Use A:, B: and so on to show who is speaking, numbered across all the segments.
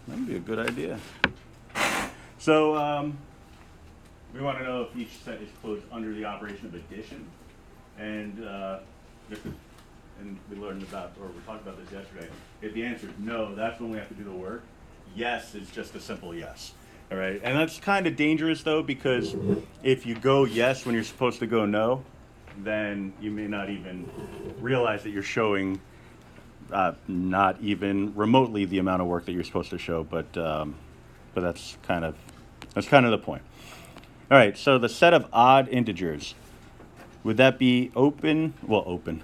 A: That'd be a good idea. So we want to know if each set is closed under the operation of addition. And we learned about, or we talked about this yesterday. If the answer is no, that's when we have to do the work. Yes is just a simple yes. All right, and that's kind of dangerous though, because if you go yes when you're supposed to go no, then you may not even realize that you're showing not even remotely the amount of work that you're supposed to show. But that's kind of the point. All right, so the set of odd integers, would that be open? Well, open,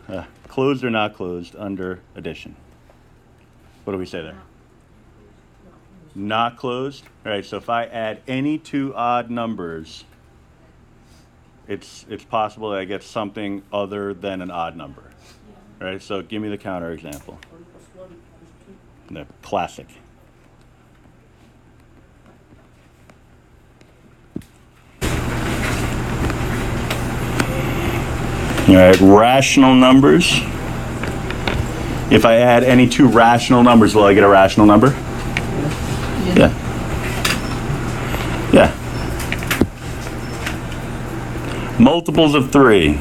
A: closed or not closed under addition? What do we say there? Not closed. All right, so if I add any two odd numbers, it's possible that I get something other than an odd number. All right, so give me the counter example. The classic. All right, rational numbers. If I add any two rational numbers, will I get a rational number? Yeah. Yeah. Multiples of 3.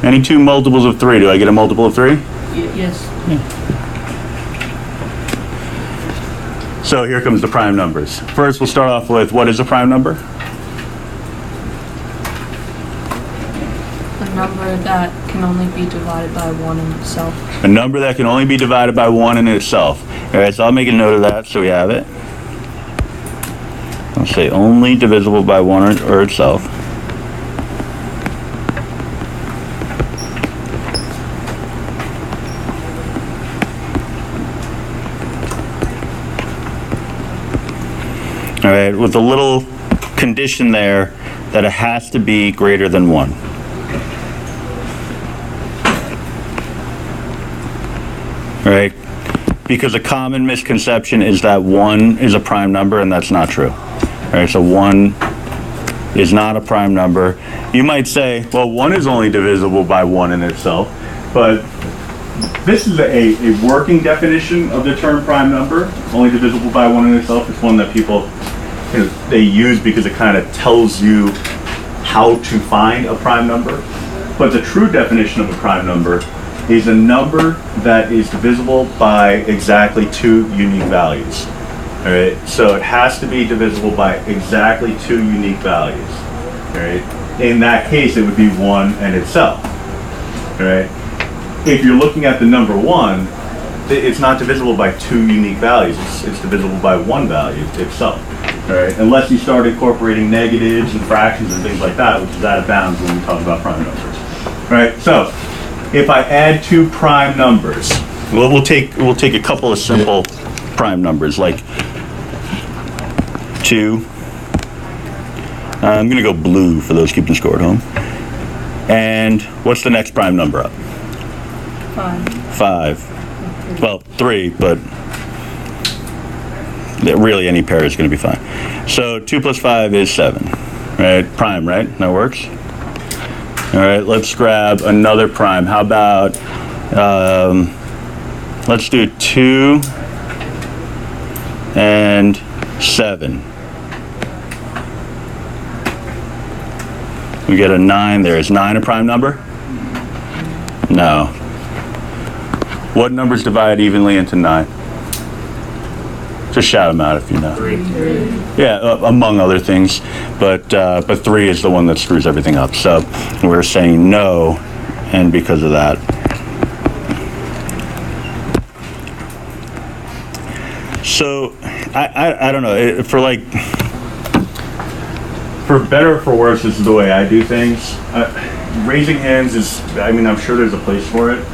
A: Any two multiples of 3, do I get a multiple of 3?
B: Yes.
A: Yeah. So here comes the prime numbers. First, we'll start off with, what is a prime number?
B: A number that can only be divided by 1 in itself.
A: A number that can only be divided by 1 in itself. All right, so I'll make a note of that so we have it. I'll say only divisible by 1 or itself. All right, with a little condition there that it has to be greater than 1. All right, because a common misconception is that 1 is a prime number, and that's not true. All right, so 1 is not a prime number. You might say, well, 1 is only divisible by 1 in itself, but this is a working definition of the term prime number, only divisible by 1 in itself. It's one that people, they use because it kind of tells you how to find a prime number. But the true definition of a prime number is a number that is divisible by exactly 2 unique values. All right, so it has to be divisible by exactly 2 unique values. All right, in that case, it would be 1 and itself. All right, if you're looking at the number 1, it's not divisible by 2 unique values. It's divisible by 1 value itself. All right, unless you start incorporating negatives and fractions and things like that, which is out of bounds when we talk about prime numbers. All right, so if I add 2 prime numbers, well, we'll take a couple of simple prime numbers like 2. I'm going to go blue for those keeping score at home. And what's the next prime number up? 5. Well, 3, but really any pair is going to be fine. So 2 plus 5 is 7. Right? Prime, right? That works? All right, let's grab another prime. How about, let's do 2 and 7. We get a 9 there. Is 9 a prime number? No. What numbers divide evenly into 9? Just shout them out if you know.
B: 3.
A: Yeah, among other things, but 3 is the one that screws everything up. So we're saying no, and because of that. So I don't know, for better or for worse, this is the way I do things. Raising hands is, I'm sure there's a place for it.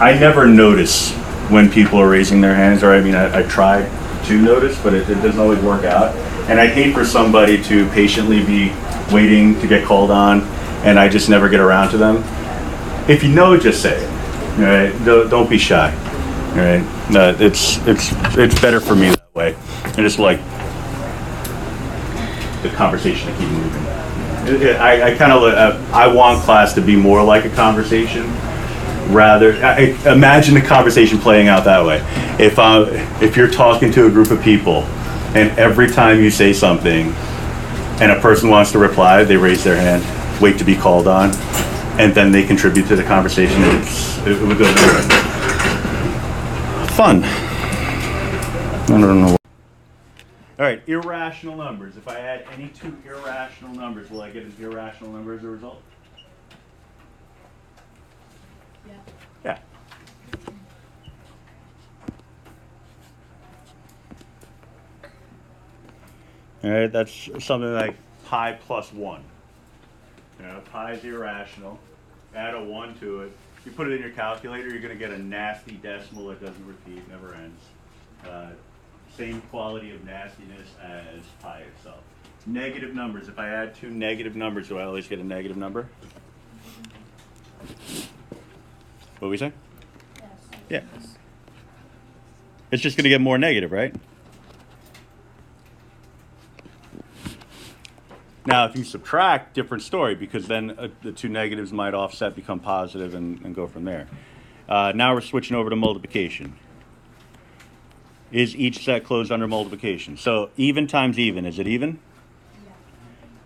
A: I never notice when people are raising their hands, or I try to notice, but it doesn't always work out. And I'd hate for somebody to patiently be waiting to get called on, and I just never get around to them. If you know, just say it. All right? Don't be shy. All right? It's better for me that way. I just like the conversation to keep moving. I want class to be more like a conversation. rather, imagine the conversation playing out that way. If you're talking to a group of people, and every time you say something, and a person wants to reply, they raise their hand, wait to be called on, and then they contribute to the conversation. It would go nowhere. Fun. I don't know. All right, irrational numbers. If I add any two irrational numbers, will I get an irrational number as a result? Yeah. All right, that's something like pi plus 1. You know, pi is irrational. Add a 1 to it. You put it in your calculator, you're going to get a nasty decimal that doesn't repeat, never ends. Same quality of nastiness as pi itself. Negative numbers. If I add two negative numbers, do I always get a negative number? What we say? Yeah. It's just going to get more negative, right? Now, if you subtract, different story, because then the two negatives might offset, become positive, and go from there. Now we're switching over to multiplication. Is each set closed under multiplication? So even times even, is it even?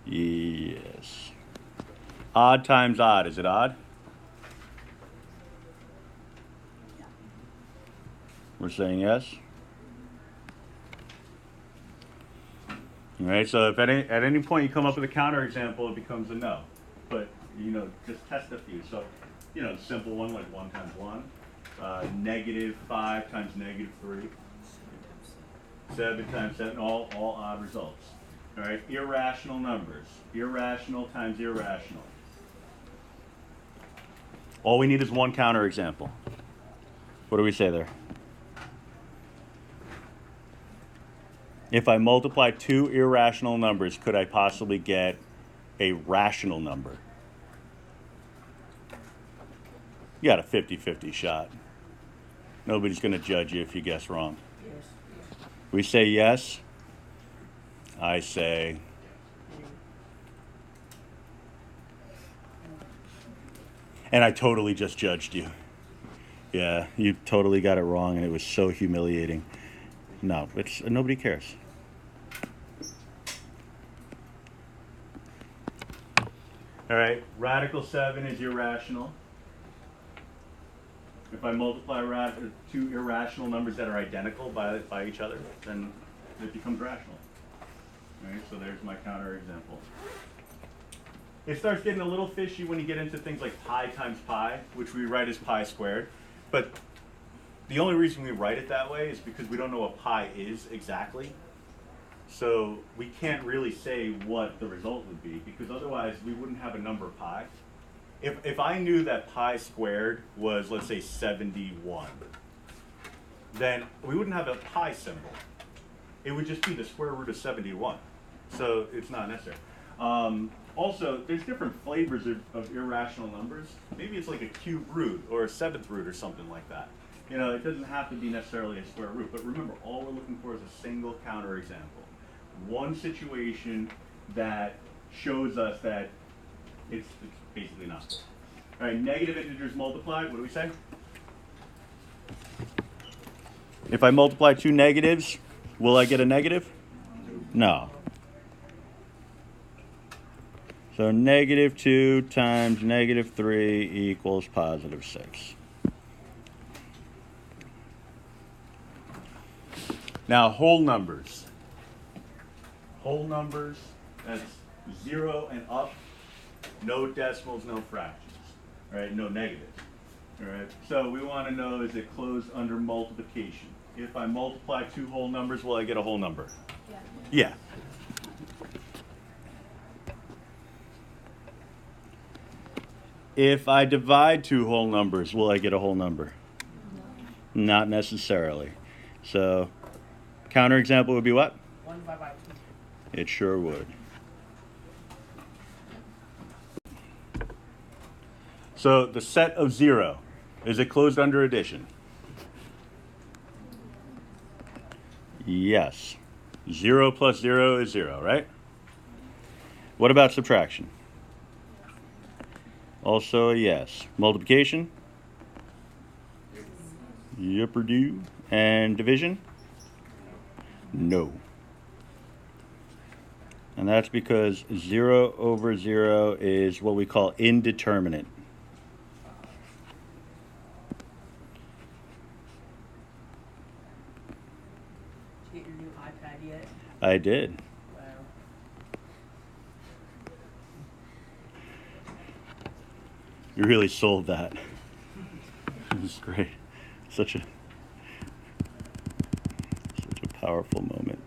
A: Yeah. Yes. Odd times odd, is it odd? Yeah. We're saying yes. All right, so if at any point you come up with a counterexample, it becomes a no. But, you know, just test a few. So, you know, simple one like 1 times 1. Negative 5 times negative 3. 7 times 7, all odd results. All right, irrational numbers. Irrational times irrational. All we need is one counterexample. What do we say there? If I multiply two irrational numbers, could I possibly get a rational number? You got a 50-50 shot. Nobody's going to judge you if you guess wrong. Yes. We say yes. I say... And I totally just judged you. Yeah, you totally got it wrong, and it was so humiliating. No, nobody cares. All right, radical 7 is irrational. If I multiply two irrational numbers that are identical by each other, then it becomes rational. All right, so there's my counterexample. It starts getting a little fishy when you get into things like pi times pi, which we write as pi squared. But the only reason we write it that way is because we don't know what pi is exactly. So we can't really say what the result would be, because otherwise we wouldn't have a number pi. If I knew that pi squared was, let's say, 71, then we wouldn't have a pi symbol. It would just be the square root of 71. So it's not necessary. Also, there's different flavors of irrational numbers. Maybe it's like a cube root or a seventh root or something like that. You know, it doesn't have to be necessarily a square root. But remember, all we're looking for is a single counterexample. One situation that shows us that it's basically not. All right, negative integers multiplied, what do we say? If I multiply two negatives, will I get a negative? No. So negative 2 times negative 3 equals positive 6. Now, whole numbers. Whole numbers, that's 0 and up. No decimals, no fractions. All right, no negatives. All right, so we want to know, is it closed under multiplication? If I multiply two whole numbers, will I get a whole number? Yeah. If I divide two whole numbers, will I get a whole number? No. Not necessarily. So, counterexample would be what?
C: 1 divided by 2.
A: It sure would. So, the set of 0, is it closed under addition? Yes. 0 plus 0 is 0, right? What about subtraction? Also a yes. Multiplication? Yep or do. And division? No. And that's because 0 over 0 is what we call indeterminate.
C: Did you get your new iPad yet?
A: I did.
C: Wow.
A: You really sold that. It was great. Such a powerful moment.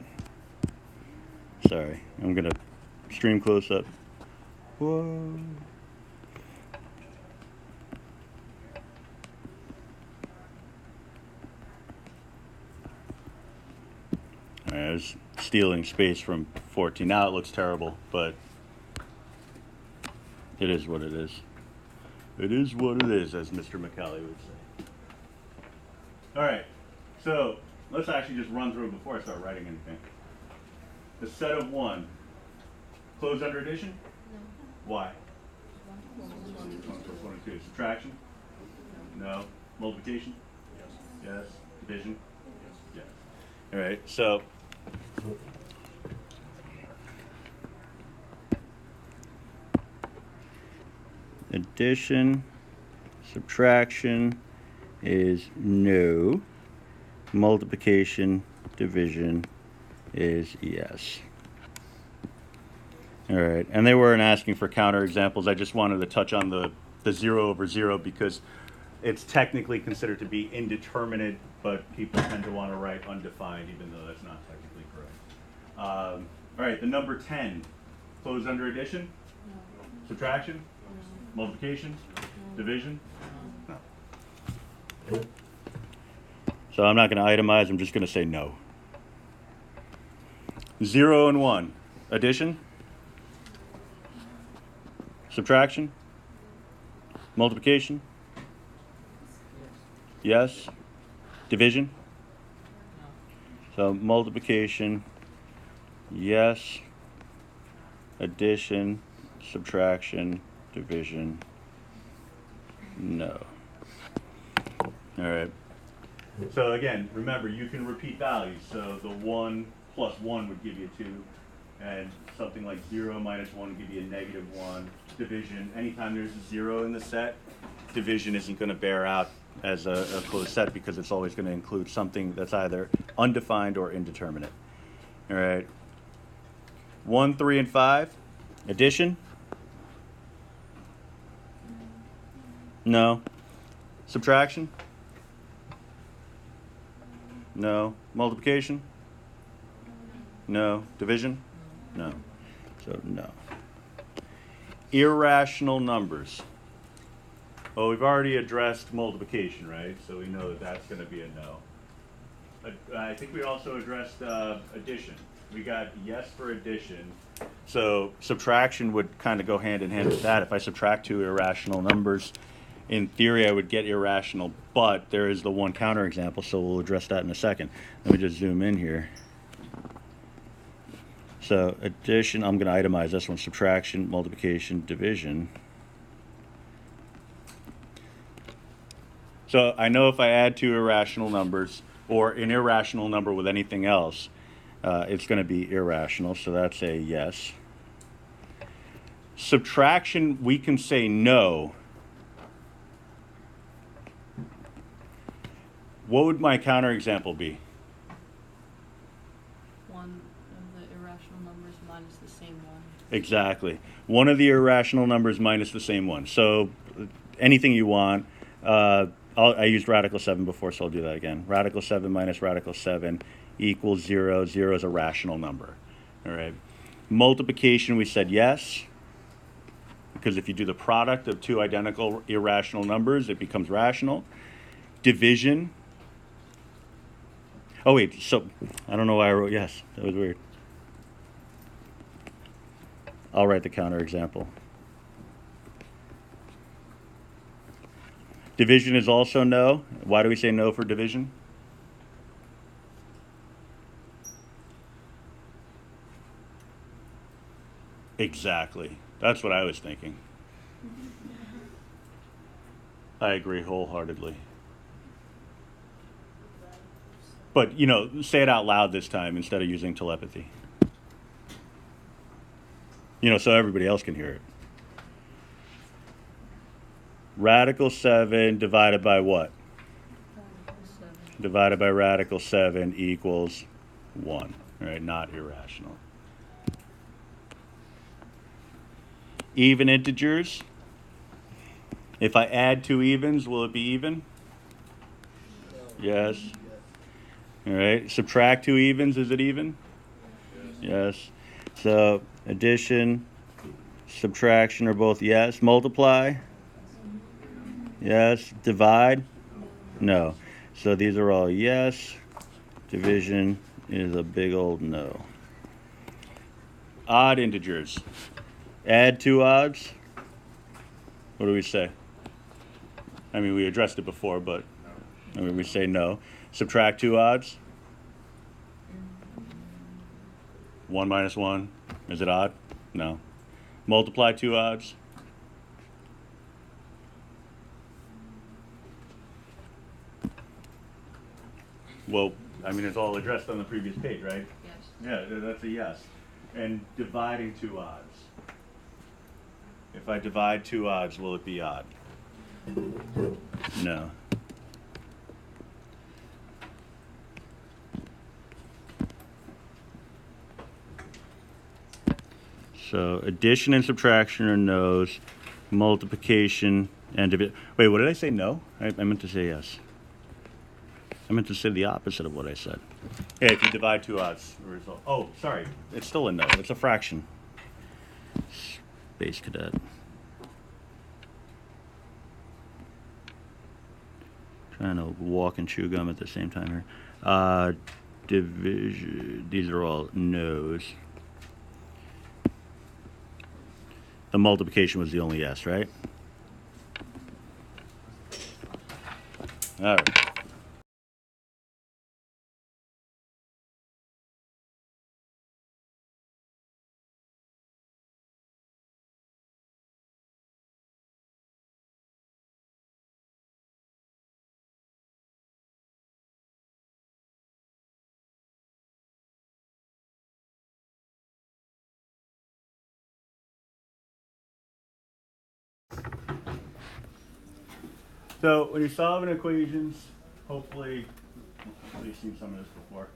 A: Sorry, I'm gonna stream close up. Whoa. All right, I was stealing space from 14. Now it looks terrible, but it is what it is. It is what it is, as Mr. McCallie would say. All right, so let's actually just run through it before I start writing anything. The set of 1, closed under addition?
B: No.
A: Why?
B: 1
A: plus 1 and 2. Subtraction? No. Multiplication? Yes. Division? Yes. All right, so addition, subtraction is no. Multiplication, division is yes. All right, and they weren't asking for counter examples. I just wanted to touch on the 0 over 0 because it's technically considered to be indeterminate, but people tend to want to write undefined, even though that's not technically correct. All right, the number 10, closed under addition?
B: No.
A: Subtraction?
B: No.
A: Multiplication?
B: No.
A: Division? No. So I'm not going to itemize, I'm just going to say no. 0 and 1, addition? Subtraction? Multiplication? Yes. Division?
C: No.
A: So multiplication, yes. Addition, subtraction, division, no. All right. So again, remember, you can repeat values. So the 1 plus 1 would give you 2. And something like 0 minus 1 would give you a negative 1. Division, anytime there's a 0 in the set, division isn't going to bear out as a closed set because it's always going to include something that's either undefined or indeterminate. All right. 1, 3, and 5. Addition? No. Subtraction? No. Multiplication? No. Division? No. So no. Irrational numbers. Well, we've already addressed multiplication, right? So we know that that's going to be a no. I think we also addressed addition. We got yes for addition. So subtraction would kind of go hand in hand with that. If I subtract 2 irrational numbers, in theory I would get irrational, but there is the one counterexample, so we'll address that in a second. Let me just zoom in here. So addition, I'm going to itemize this one, subtraction, multiplication, division. So I know if I add 2 irrational numbers, or an irrational number with anything else, it's going to be irrational, so that's a yes. Subtraction, we can say no. What would my counterexample be?
B: 1 of the irrational numbers minus the same one.
A: Exactly. One of the irrational numbers minus the same one. So anything you want. I used radical 7 before, so I'll do that again. Radical 7 minus radical 7 equals 0. 0 is a rational number. All right. Multiplication, we said yes, because if you do the product of 2 identical irrational numbers, it becomes rational. Division. Oh, wait. So I don't know why I wrote yes. That was weird. I'll write the counterexample. Division is also no. Why do we say no for division? Exactly. That's what I was thinking. I agree wholeheartedly. But, you know, say it out loud this time instead of using telepathy. You know, so everybody else can hear it. Radical 7 divided by what? Divided by radical 7 equals 1. Right? Not irrational. Even integers. If I add two evens, will it be even? Yes. All right. Subtract two evens, is it even? Yes. So addition, subtraction are both yes. Multiply? Yes. Divide? No. So these are all yes. Division is a big old no. Odd integers. Add two odds. What do we say? I mean, we addressed it before, but I mean, we say no. Subtract two odds. 1 minus 1. Is it odd? No. Multiply two odds. Well, I mean, it's all addressed on the previous page, right?
B: Yes.
A: Yeah, that's a yes. And dividing two odds. If I divide two odds, will it be odd? No. So addition and subtraction are no's. Multiplication and division. Wait, what did I say? No? I meant to say yes. I meant to say the opposite of what I said. Yeah, if you divide two odds, the result. Oh, sorry. It's still a no. It's a fraction. Space Cadet. Trying to walk and chew gum at the same time here. Division. These are all no's. The multiplication was the only yes, right? All right. So when you're solving equations, hopefully you've seen some of this before.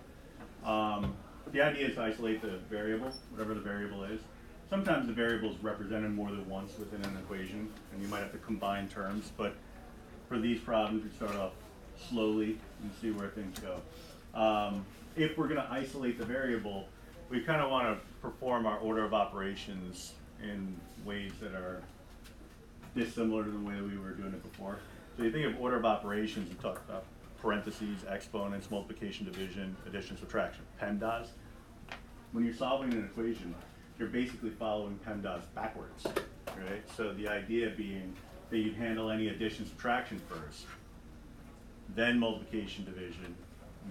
A: The idea is to isolate the variable, whatever the variable is. Sometimes the variable is represented more than once within an equation, and you might have to combine terms. But for these problems, we start off slowly and see where things go. If we're going to isolate the variable, we kind of want to perform our order of operations in ways that are dissimilar to the way that we were doing it before. So you think of order of operations, you talk about parentheses, exponents, multiplication, division, addition, subtraction, PEMDAS. When you're solving an equation, you're basically following PEMDAS backwards, right? So the idea being that you'd handle any addition, subtraction first, then multiplication, division,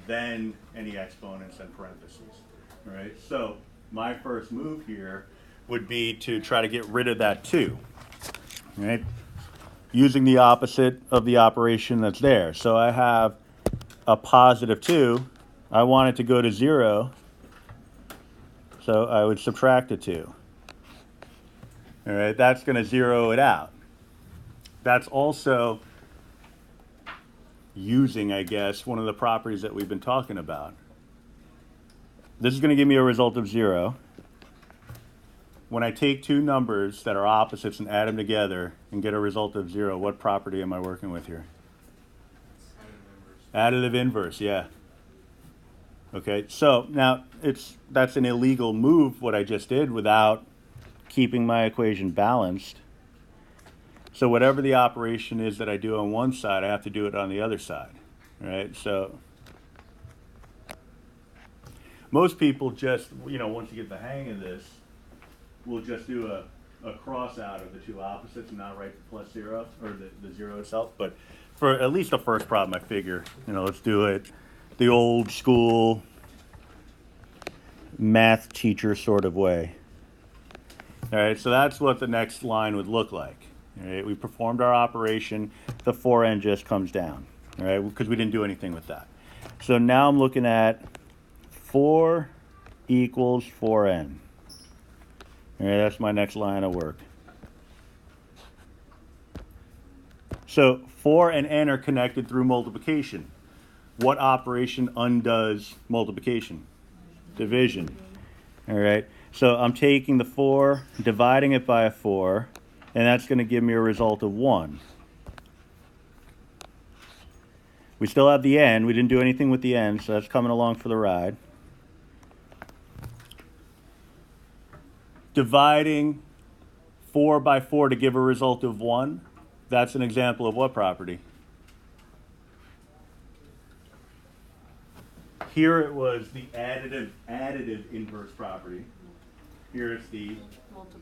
A: then any exponents and parentheses, right? So my first move here would be to try to get rid of that 2, right? Using the opposite of the operation that's there. So I have a positive 2. I want it to go to 0. So I would subtract a 2. All right, that's going to zero it out. That's also using, I guess, one of the properties that we've been talking about. This is going to give me a result of 0. When I take two numbers that are opposites and add them together and get a result of 0, what property am I working with here? Additive inverse, yeah. Okay, so now that's an illegal move, what I just did, without keeping my equation balanced. So whatever the operation is that I do on one side, I have to do it on the other side, right? So most people just, once you get the hang of this, we'll just do a cross out of the two opposites and not write the +0 or the 0 itself. But for at least the first problem, I figure, let's do it the old school math teacher sort of way. All right, so that's what the next line would look like. All right, we performed our operation, the 4n just comes down, all right, because we didn't do anything with that. So now I'm looking at 4 equals 4n. All right, that's my next line of work. So 4 and n are connected through multiplication. What operation undoes multiplication? Division. All right, so I'm taking the 4, dividing it by a 4, and that's going to give me a result of 1. We still have the n. We didn't do anything with the n, so that's coming along for the ride. Dividing 4 by 4 to give a result of 1, that's an example of what property? Here it was the additive inverse property. Here it's the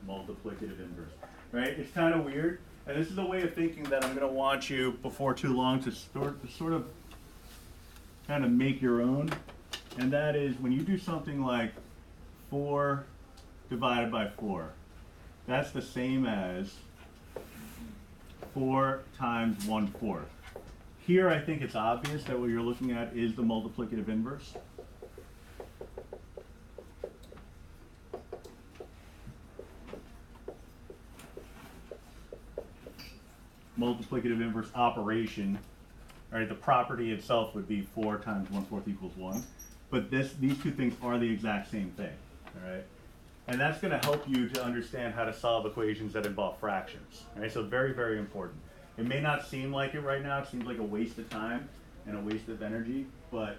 A: multiplicative inverse. Right? It's kind of weird. And this is a way of thinking that I'm going to want you before too long to sort of kind of make your own. And that is when you do something like 4 divided by 4, that's the same as 4 times 1/4. Here I think it's obvious that what you're looking at is the multiplicative inverse. Multiplicative inverse operation, right? The property itself would be 4 times 1/4 equals 1. But these two things are the exact same thing, all right? And that's going to help you to understand how to solve equations that involve fractions, right? So very, very important. It may not seem like it right now. It seems like a waste of time and a waste of energy, but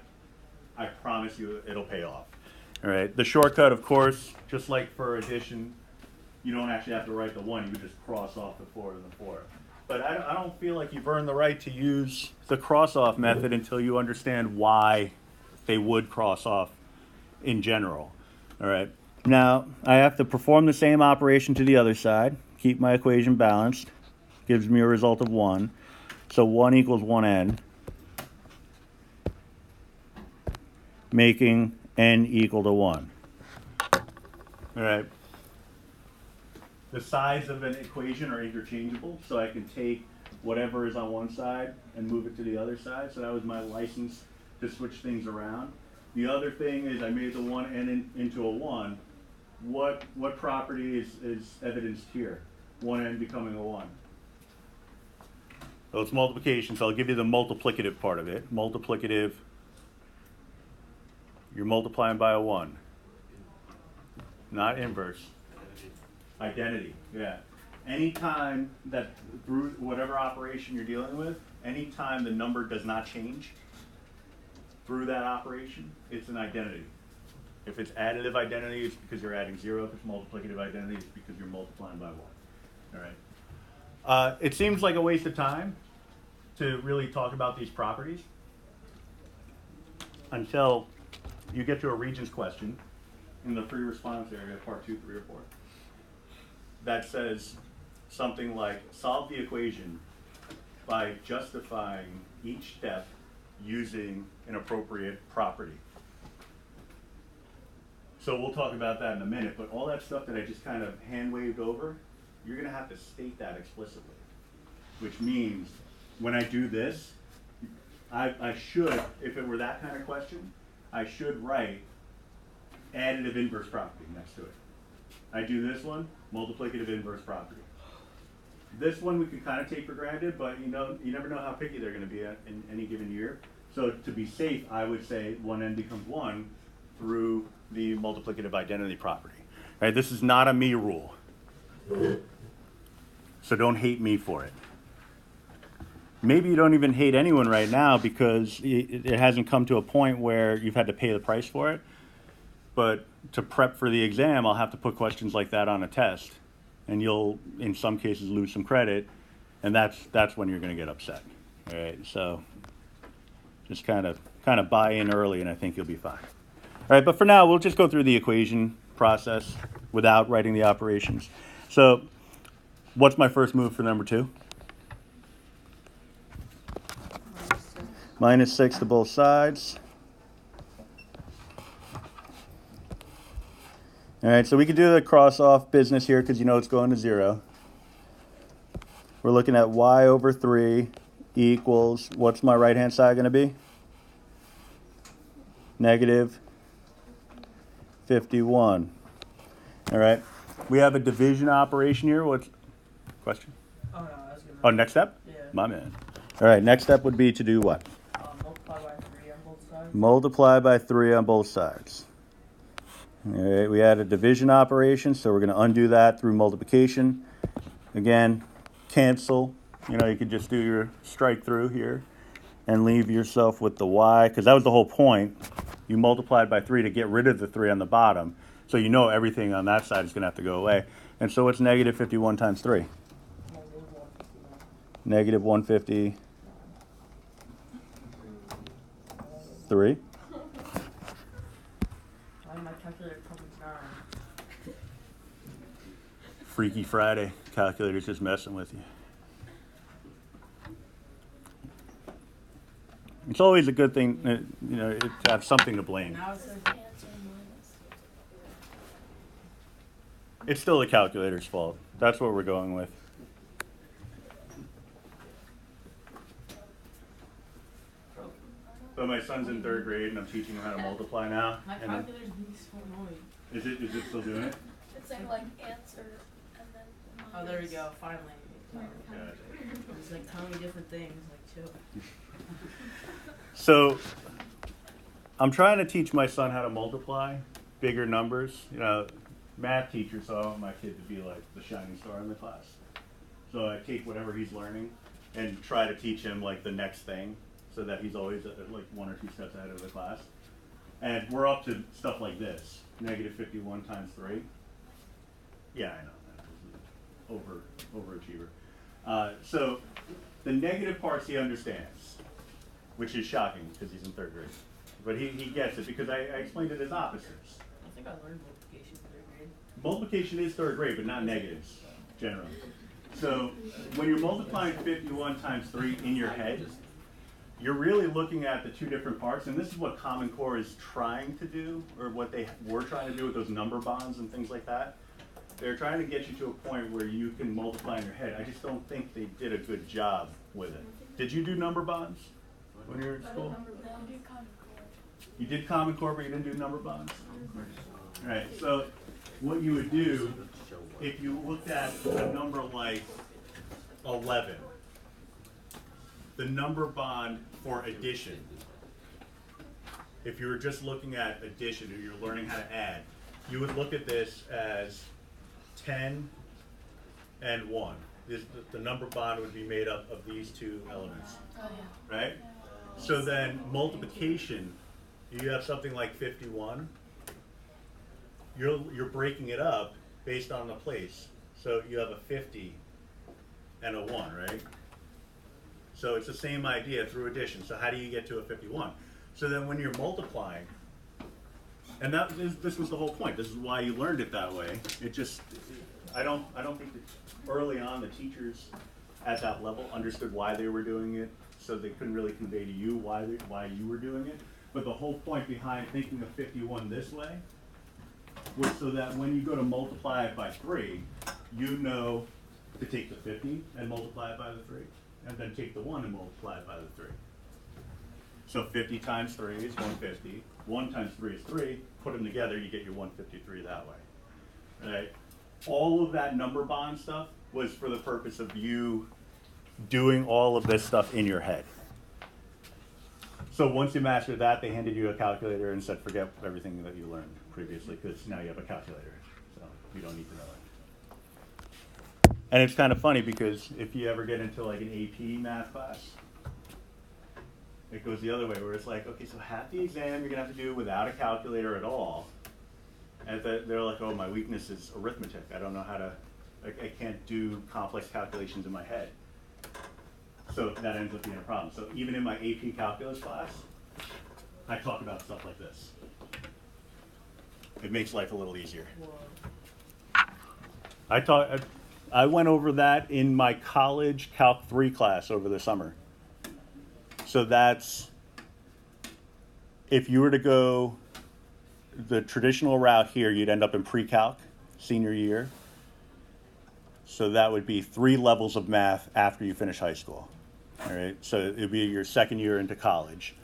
A: I promise you it'll pay off, all right? The shortcut, of course, just like for addition, you don't actually have to write the 1. You just cross off the 4 and the 4. But I don't feel like you've earned the right to use the cross-off method until you understand why they would cross off in general, all right? Now, I have to perform the same operation to the other side, keep my equation balanced, gives me a result of 1. So 1 equals 1n, making n equal to 1. All right. The sides of an equation are interchangeable, so I can take whatever is on one side and move it to the other side. So that was my license to switch things around. The other thing is I made the 1n into a 1. What property is evidenced here? 1n becoming a 1. So it's multiplication, so I'll give you the multiplicative part of it. Multiplicative, you're multiplying by a 1. Not inverse. Identity, yeah. Anytime that through whatever operation you're dealing with, anytime the number does not change through that operation, it's an identity. If it's additive identity, it's because you're adding 0. If it's multiplicative identity, it's because you're multiplying by 1. All right. It seems like a waste of time to really talk about these properties until you get to a Regents question in the free response area, part 2, 3, or 4. That says something like, solve the equation by justifying each step using an appropriate property. So we'll talk about that in a minute, but all that stuff that I just kind of hand-waved over, you're going to have to state that explicitly, which means when I do this, I should, if it were that kind of question, I should write additive inverse property next to it. I do this one, multiplicative inverse property. This one we can kind of take for granted, but you never know how picky they're going to be in any given year. So to be safe, I would say 1n becomes 1 through the multiplicative identity property. Right? This is not a me rule. So don't hate me for it. Maybe you don't even hate anyone right now because it hasn't come to a point where you've had to pay the price for it. But to prep for the exam, I'll have to put questions like that on a test. And you'll, in some cases, lose some credit. And that's when you're going to get upset. All right, so just kind of buy in early, and I think you'll be fine. All right, but for now, we'll just go through the equation process without writing the operations. So what's my first move for number 2? -6 to both sides. All right, so we could do the cross-off business here because you know it's going to 0. We're looking at y over 3 equals, what's my right-hand side going to be? negative 51. All right. We have a division operation here. What's question?
C: Oh, no, I was gonna.
A: Oh, next step?
C: Yeah.
A: My man. All right, next step would be to do what?
C: Multiply by 3 on both sides.
A: Multiply by 3 on both sides. All right, we had a division operation, so we're going to undo that through multiplication. Again, cancel. You know, you could just do your strike through here and leave yourself with the y, because that was the whole point. You multiplied by 3 to get rid of the 3 on the bottom, so you know everything on that side is going to have to go away. And so what's negative 51 times 3? Negative 150. 3.
C: Why did my calculator come down?
A: Freaky Friday. Calculator's just messing with you. It's always a good thing, you know, to have something to blame.
C: Now it says
A: It's still the calculator's fault. That's what we're going with. So my son's in 3rd grade, and I'm teaching him how to multiply now.
C: my
A: And I'm-
C: calculator's being so annoying.
A: is it still doing it?
D: It's saying like answer and then.
C: Oh, there we go. Finally.
A: Gotcha.
C: It's like telling me different things. Like, chill.
A: So I'm trying to teach my son how to multiply bigger numbers. You know, math teacher, so I want my kid to be like the shining star in the class. So I take whatever he's learning and try to teach him like the next thing, so that he's always like 1 or 2 steps ahead of the class. And we're up to stuff like this: negative 51 times 3. Yeah, I know. Overachiever. So the negative parts he understands, which is shocking because he's in 3rd grade. But he gets it because I explained it as opposites.
C: I think I learned multiplication in 3rd grade.
A: Multiplication is 3rd grade, but not negatives, generally. So when you're multiplying 51 times 3 in your head, you're really looking at the 2 different parts, and this is what Common Core is trying to do, or what they were trying to do with those number bonds and things like that. They're trying to get you to a point where you can multiply in your head. I just don't think they did a good job with it. Did you do number bonds when you were in school? You did Common Core, but you didn't do number bonds? All right, so what you would do, if you looked at a number like 11, the number bond for addition, if you were just looking at addition or you're learning how to add, you would look at this as 10 and 1. The number bond would be made up of these 2 elements, right? So then multiplication, you have something like 51. You're breaking it up based on the place. So you have a 50 and a 1, right? So it's the same idea through addition. So how do you get to a 51? So then when you're multiplying, and this was the whole point. This is why you learned it that way. It just, I don't think that early on the teachers at that level understood why they were doing it, so they couldn't really convey to you why you were doing it. But the whole point behind thinking of 51 this way was so that when you go to multiply it by 3, you know to take the 50 and multiply it by the 3, and then take the 1 and multiply it by the 3. So 50 times 3 is 150. 1 times 3 is 3. Put them together, you get your 153 that way. Right? All of that number bond stuff was for the purpose of you doing all of this stuff in your head. So once you mastered that, they handed you a calculator and said, forget everything that you learned previously, because now you have a calculator. So you don't need to know it. And it's kind of funny because if you ever get into like an AP math class, it goes the other way, where it's like, okay, so half the exam you're gonna have to do without a calculator at all. And they're like, oh, my weakness is arithmetic. I don't know how to, I can't do complex calculations in my head. So that ends up being a problem. So even in my AP calculus class, I talk about stuff like this. It makes life a little easier. I went over that in my college Calc 3 class over the summer. So that's, if you were to go the traditional route here, you'd end up in pre-calc, senior year. So that would be 3 levels of math after you finish high school. All right, so it'd be your 2nd year into college.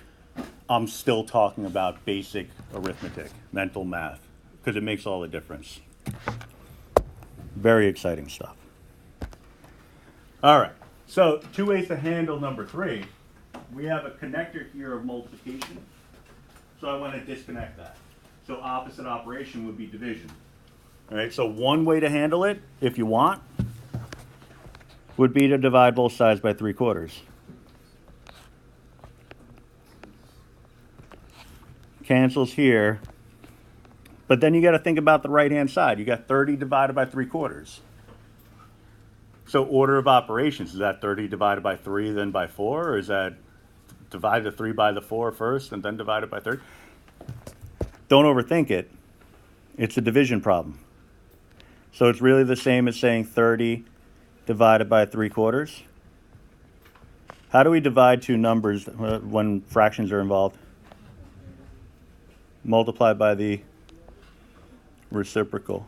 A: I'm still talking about basic arithmetic, mental math, because it makes all the difference. Very exciting stuff. All right, so 2 ways to handle number 3. We have a connector here of multiplication, so I want to disconnect that. So opposite operation would be division. All right, so one way to handle it, if you want, would be to divide both sides by 3/4. Cancels here, but then you got to think about the right-hand side. You got 30 divided by 3/4. So order of operations, is that 30 divided by 3, then by 4, or is that divide the 3 by the 4 first and then divide it by 30? Don't overthink it. It's a division problem. So it's really the same as saying 30 divided by 3/4. How do we divide two numbers when fractions are involved? Multiply by the reciprocal.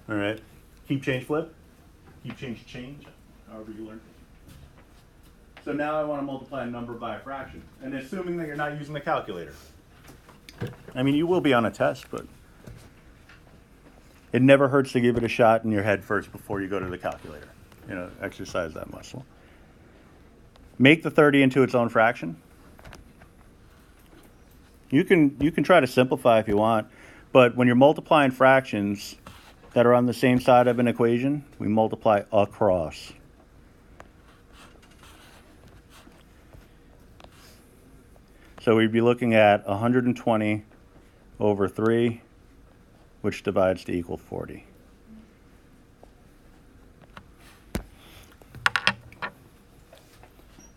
A: All right. Keep, change, flip. Keep, change, however you learn. So now I want to multiply a number by a fraction, and assuming that you're not using the calculator. I mean, you will be on a test, but it never hurts to give it a shot in your head first before you go to the calculator. You know, exercise that muscle. Make the 30 into its own fraction. You can try to simplify if you want, but when you're multiplying fractions that are on the same side of an equation, we multiply across. So we'd be looking at 120 over 3, which divides to equal 40.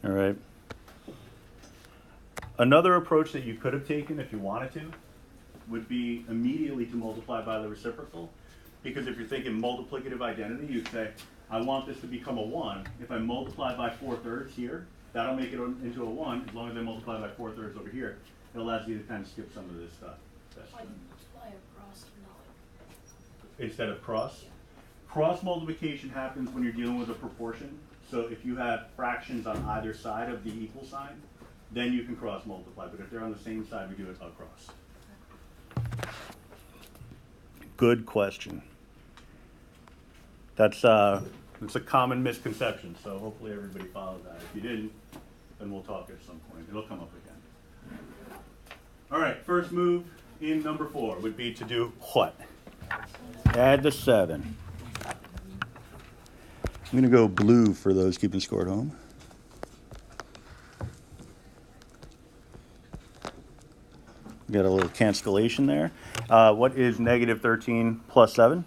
A: All right. Another approach that you could have taken if you wanted to would be immediately to multiply by the reciprocal. Because if you're thinking multiplicative identity, you'd say, I want this to become a 1. If I multiply by 4/3 here, that'll make it into a 1. As long as I multiply by 4/3 over here, it allows you to kind of skip some of this stuff.
D: Like multiply across and not like.
A: Instead of cross. Cross multiplication happens when you're dealing with a proportion. So if you have fractions on either side of the equal sign, then you can cross multiply. But if they're on the same side, we do it across. Good question. It's a common misconception, so hopefully everybody follows that. If you didn't, then we'll talk at some point. It'll come up again. All right, first move in number 4 would be to do what? Add the 7. I'm going to go blue for those keeping score at home. Got a little cancellation there. What is negative 13 plus 7?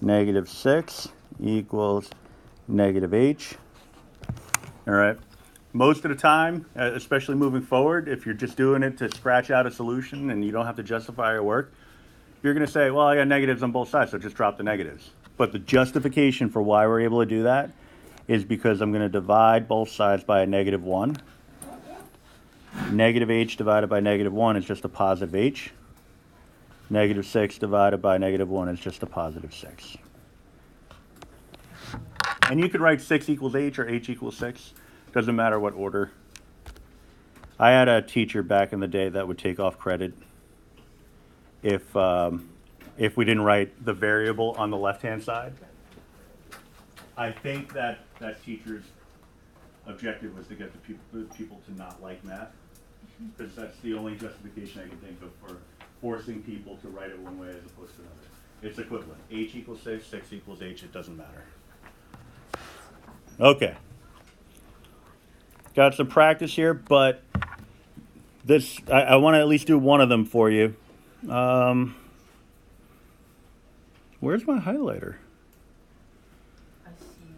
A: Negative 6 equals negative h. All right. Most of the time, especially moving forward, if you're just doing it to scratch out a solution and you don't have to justify your work, you're going to say, well, I got negatives on both sides, so just drop the negatives. But the justification for why we're able to do that is because I'm going to divide both sides by a negative 1. Negative h divided by negative 1 is just a positive h. Negative 6 divided by negative 1 is just a positive 6. And you could write 6 equals h or h equals 6. Doesn't matter what order. I had a teacher back in the day that would take off credit if we didn't write the variable on the left-hand side. I think that teacher's objective was to get the people to not like math, because that's the only justification I can think of for forcing people to write it one way as opposed to another. It's equivalent. H equals 6, 6 equals h, it doesn't matter. Okay. Got some practice here, but this I want to at least do one of them for you. Where's my highlighter?
C: I see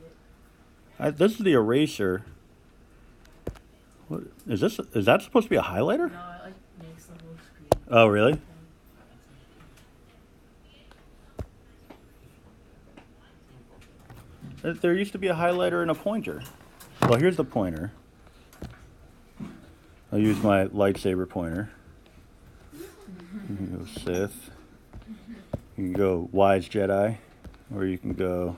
C: it.
A: This is the eraser. What is this? Is that supposed to be a highlighter?
C: No, it like makes the whole screen.
A: Oh, really? There used to be a highlighter and a pointer. Well, here's the pointer. I'll use my lightsaber pointer. You can go Sith. You can go Wise Jedi. Or you can go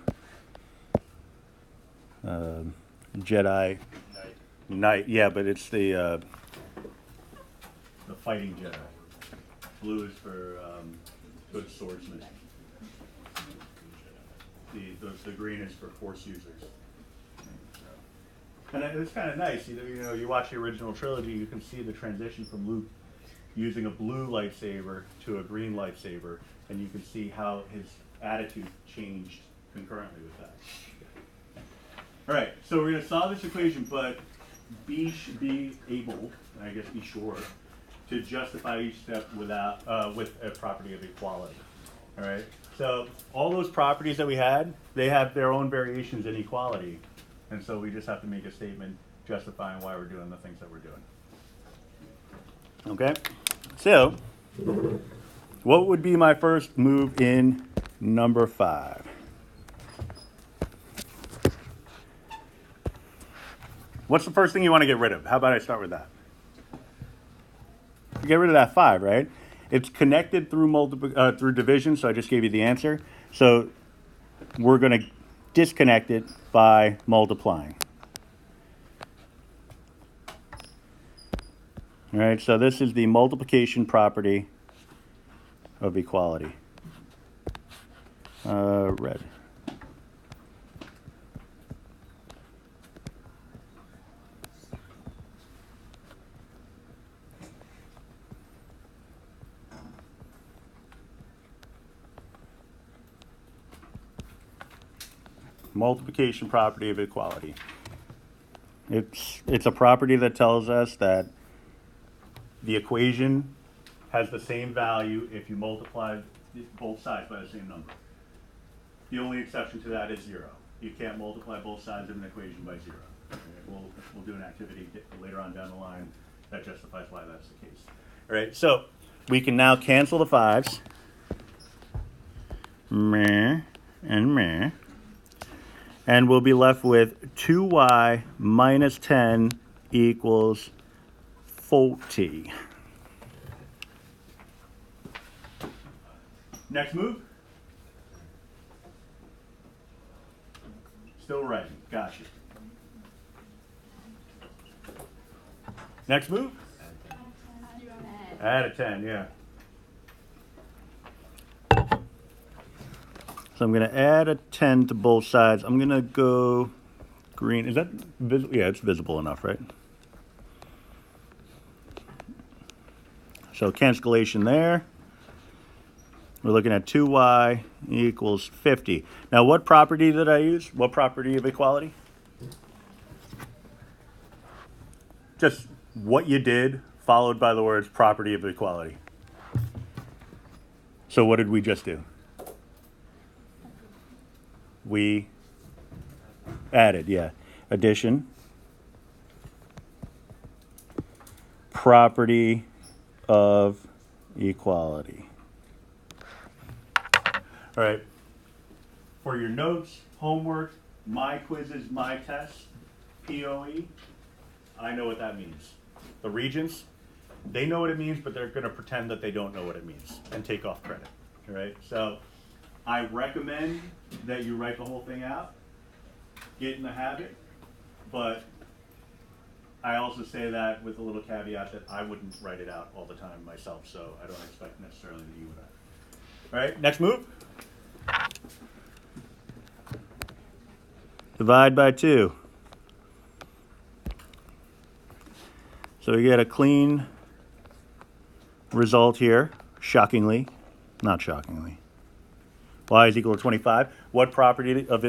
A: Jedi Knight. Yeah, but it's the fighting Jedi. Blue is for good swordsman. The green is for Force users. And it's kind of nice. You know, you watch the original trilogy, you can see the transition from Luke using a blue lightsaber to a green lightsaber, and you can see how his attitude changed concurrently with that. All right, so we're going to solve this equation, but be able, I guess be sure, to justify each step without with a property of equality. All right, so all those properties that we had, they have their own variations in equality, and so we just have to make a statement justifying why we're doing the things that we're doing. Okay, so what would be my first move in number 5? What's the first thing you want to get rid of? How about I start with that? Get rid of that 5, right? It's connected through through division, so I just gave you the answer. So we're going to disconnect it by multiplying. All right, so this is the multiplication property of equality. Red. Multiplication property of equality. It's a property that tells us that the equation has the same value if you multiply both sides by the same number. The only exception to that is 0. You can't multiply both sides of an equation by 0. Okay, we'll do an activity later on down the line that justifies why that's the case. All right, so we can now cancel the 5s. Meh and meh. And we'll be left with 2y minus 10 equals 40. Next move. Still writing. Gotcha. Next move. Add a 10, yeah. So I'm going to add a 10 to both sides. I'm going to go green. Is that visible? Yeah, it's visible enough, right? So cancellation there. We're looking at 2y equals 50. Now, what property did I use? What property of equality? Just what you did, followed by the words property of equality. So what did we just do? We added, yeah. Addition. Property of equality. All right. For your notes, homework, my quizzes, my tests, POE, I know what that means. The regents, they know what it means, but they're going to pretend that they don't know what it means and take off credit. All right. So I recommend that you write the whole thing out, get in the habit, but I also say that with a little caveat that I wouldn't write it out all the time myself, so I don't expect necessarily that you would. All right, next move. Divide by 2. So we get a clean result here, shockingly, not shockingly. Y is equal to 25. What property of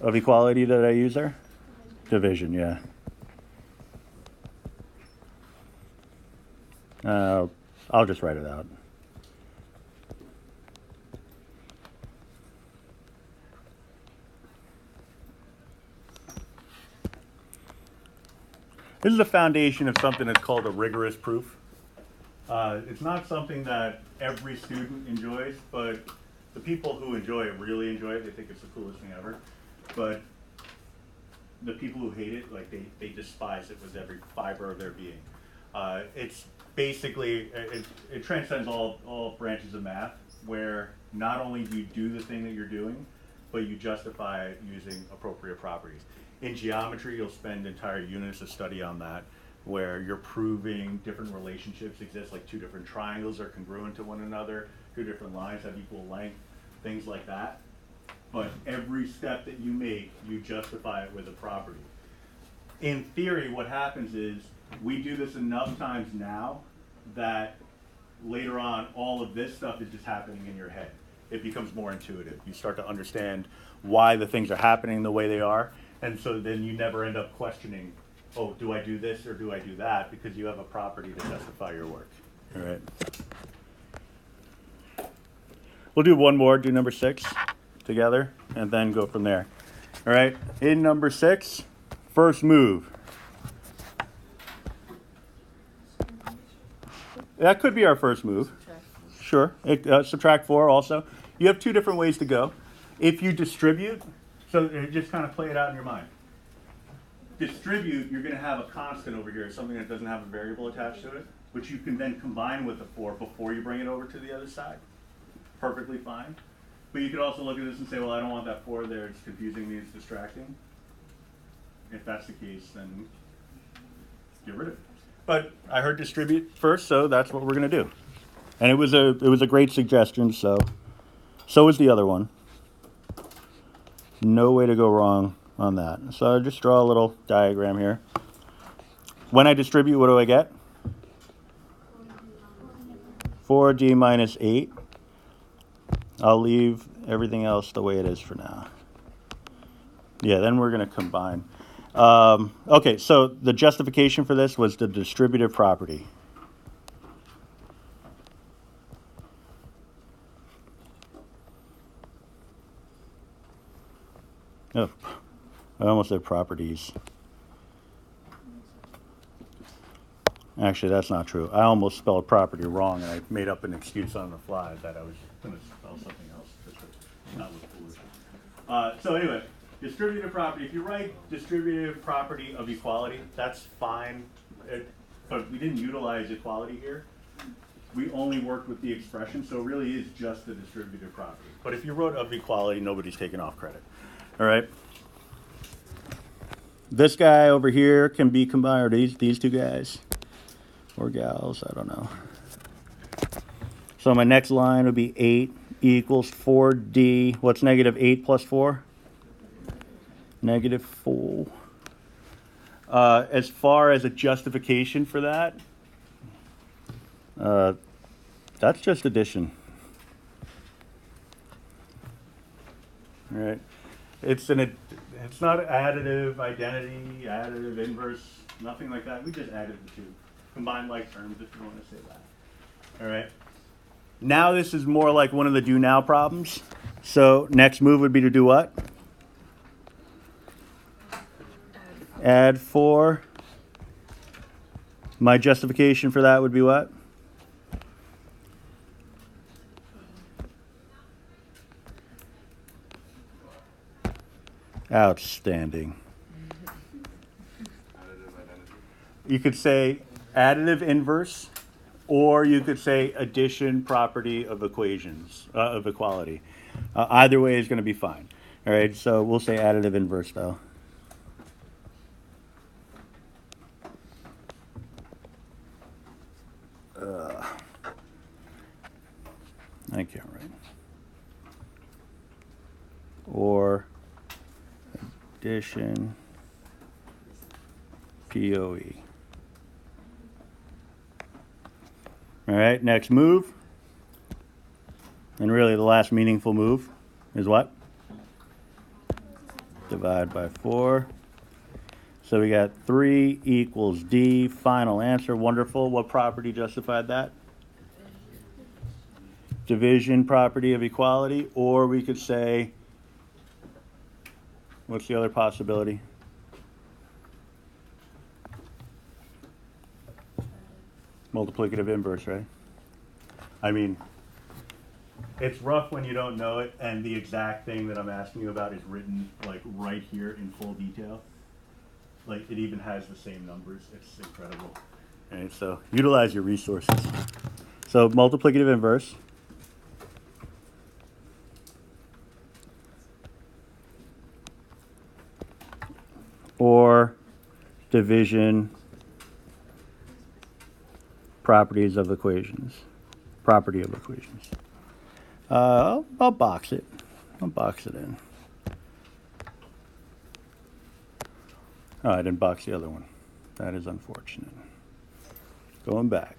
A: equality did I use there? Division, yeah. I'll just write it out. This is the foundation of something that's called a rigorous proof. It's not something that every student enjoys, but the people who enjoy it really enjoy it. They think it's the coolest thing ever. But the people who hate it, like they despise it with every fiber of their being. It's basically, it transcends all branches of math, where not only do you do the thing that you're doing, but you justify it using appropriate properties. In geometry, you'll spend entire units of study on that, where you're proving different relationships exist, like two different triangles are congruent to one another, two different lines have equal length, things like that. But every step that you make, you justify it with a property. In theory, what happens is, we do this enough times now that later on, all of this stuff is just happening in your head. It becomes more intuitive. You start to understand why the things are happening the way they are, and so then you never end up questioning, oh, do I do this or do I do that? Because you have a property to justify your work. All right. We'll do one more, do number 6 together, and then go from there. All right, in number 6, first move. That could be our first move. Sure, subtract 4 also. You have 2 different ways to go. If you distribute, so just kind of play it out in your mind. Distribute, you're going to have a constant over here, something that doesn't have a variable attached to it, which you can then combine with the 4 before you bring it over to the other side. Perfectly fine. But you could also look at this and say, well, I don't want that 4 there, it's confusing me, it's distracting. If that's the case, then get rid of it. But I heard distribute first, so that's what we're going to do. And it was a great suggestion, so is the other one. No way to go wrong on that. So I'll just draw a little diagram here. When I distribute, what do I get? 4d minus 8. I'll leave everything else the way it is for now. Yeah, then we're going to combine. Okay, so the justification for this was the distributive property. Oh, I almost said properties. Actually, that's not true. I almost spelled property wrong, and I made up an excuse on the fly that I was going to spell something else. Not look foolish. So anyway, distributive property. If you write distributive property of equality, that's fine. But we didn't utilize equality here. We only worked with the expression, so it really is just the distributive property. But if you wrote of equality, nobody's taking off credit. All right. This guy over here can be combined, or these two guys, or gals, I don't know. So my next line would be 8 equals 4d. What's negative 8 plus 4? Negative 4. As far as a justification for that, that's just addition. All right. It's not additive, identity, additive, inverse, nothing like that. We just added the 2. Combined like terms, if you want to say that. All right. Now this is more like one of the do now problems. So next move would be to do what? Add 4. My justification for that would be what? Outstanding. You could say additive inverse, or you could say addition property of equations, of equality. Either way is going to be fine. All right, so we'll say additive inverse though. I can't write. Or addition POE. All right, next move. And really the last meaningful move is what? Divide by 4. So we got 3 equals D. Final answer. Wonderful. What property justified that? Division property of equality. Or we could say, what's the other possibility? Multiplicative inverse, right? I mean, it's rough when you don't know it, and the exact thing that I'm asking you about is written like right here in full detail. Like it even has the same numbers. It's incredible. All right, so utilize your resources. So multiplicative inverse. division, properties of equations, property of equations. I'll box it. I'll box it in. Oh, I didn't box the other one. That is unfortunate. Going back.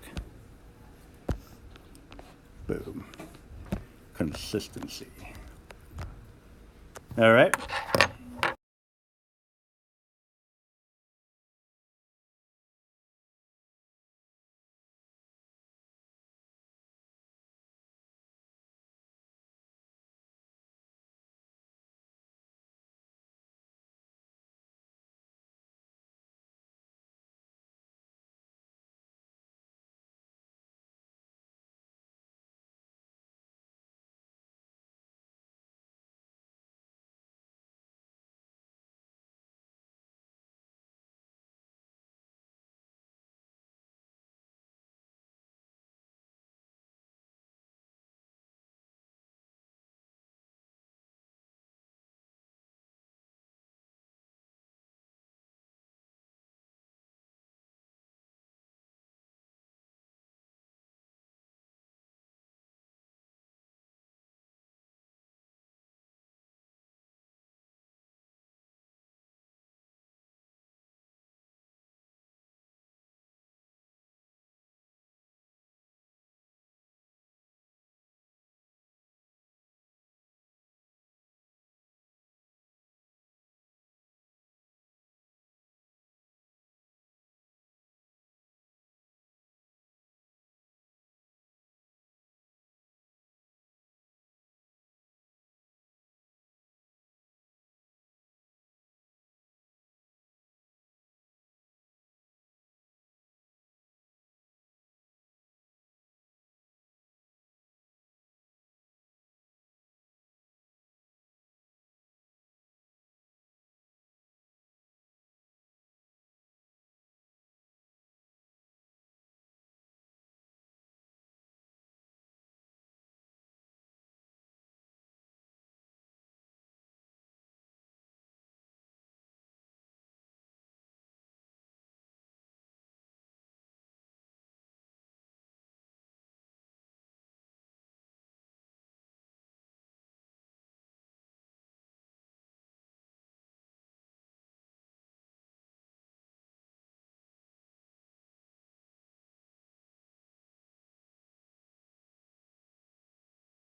A: Boom. Consistency. All right.